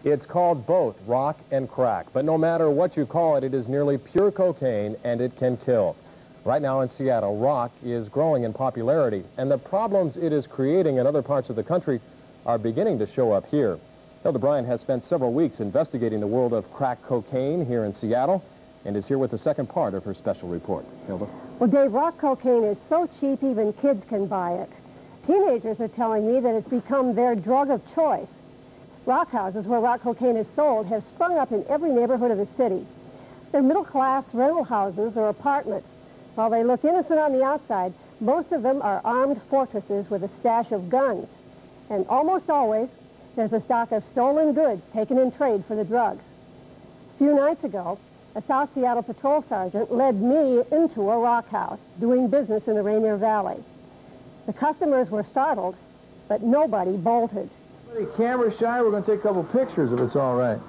It's called both rock and crack, but no matter what you call it, it is nearly pure cocaine and it can kill. Right now in Seattle, rock is growing in popularity, and the problems it is creating in other parts of the country are beginning to show up here. Hilda Bryant has spent several weeks investigating the world of crack cocaine here in Seattle and is here with the second part of her special report. Hilda? Well, Dave, rock cocaine is so cheap even kids can buy it. Teenagers are telling me that it's become their drug of choice. Rock houses where rock cocaine is sold have sprung up in every neighborhood of the city. They're middle-class rental houses or apartments. While they look innocent on the outside, most of them are armed fortresses with a stash of guns. And almost always, there's a stock of stolen goods taken in trade for the drugs. A few nights ago, a South Seattle patrol sergeant led me into a rock house doing business in the Rainier Valley. The customers were startled, but nobody bolted. Camera shy, we're going to take a couple pictures if it's all right.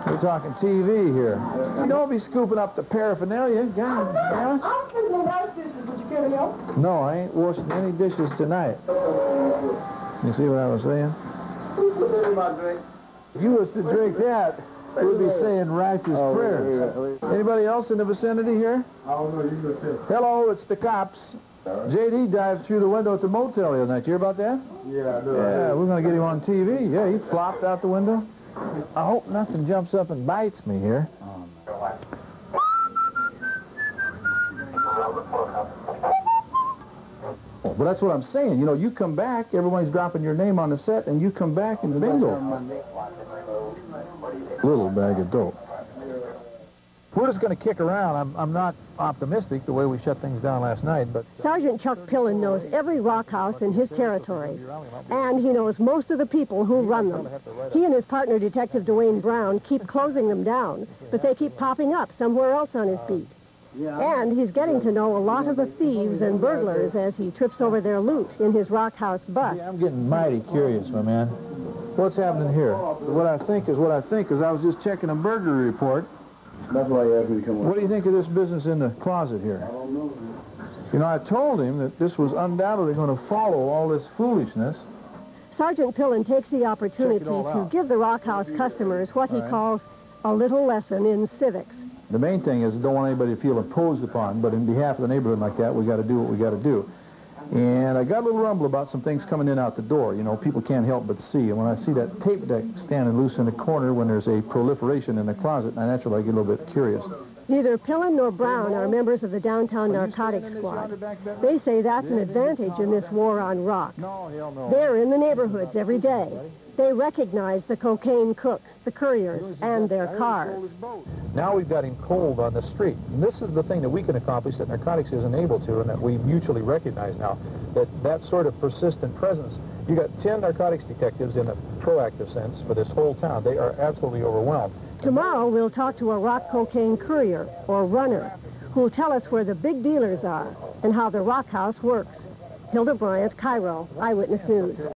We're talking TV here. You don't be scooping up the paraphernalia. I'm cleaning out dishes. Would you care to help? No, I ain't washing any dishes tonight. You see what I was saying? If you was to drink that, we'd be saying righteous prayers. Anybody else in the vicinity here? Hello, it's the cops. J.D. dived through the window at the motel the other night. You hear about that? Yeah, I know. Yeah, we're going to get him on TV. Yeah, he flopped out the window. I hope nothing jumps up and bites me here. But that's what I'm saying. You know, you come back, everybody's dropping your name on the set, and you come back and bingo. Little bag of dope. We're just going to kick around. I'm not optimistic the way we shut things down last night, but... Sergeant Chuck Pillon knows every rock house in his territory, and he knows most of the people who run them. He and his partner, Detective Dwayne Brown, keep closing them down, but they keep popping up somewhere else on his beat. And he's getting to know a lot of the thieves and burglars as he trips over their loot in his rock house bus. Yeah, I'm getting mighty curious, my man. What's happening here? What I think is I was just checking a burglary report. That's why he asked me to come. What do you think of this business in the closet here? I don't know. You know, I told him that this was undoubtedly going to follow all this foolishness. Sergeant Pillon takes the opportunity to give the rock house customers what he calls a little lesson in civics. The main thing is I don't want anybody to feel imposed upon, but in behalf of the neighborhood like that, we got to do what we got to do. And I got a little rumble about some things coming in out the door. You know, people can't help but see. And when I see that tape deck standing loose in the corner when there's a proliferation in the closet, I naturally get a little bit curious. Neither Pillon nor Brown are members of the downtown narcotics squad. They say that's an advantage in this war on rock. They're in the neighborhoods every day. They recognize the cocaine cooks, the couriers, and their cars. Now we've got him cold on the street. And this is the thing that we can accomplish that narcotics isn't able to, and that we mutually recognize now, that sort of persistent presence. You got 10 narcotics detectives in a proactive sense for this whole town. They are absolutely overwhelmed. Tomorrow we'll talk to a rock cocaine courier, or runner, who'll tell us where the big dealers are and how the rock house works. Hilda Bryant, KIRO, Eyewitness News.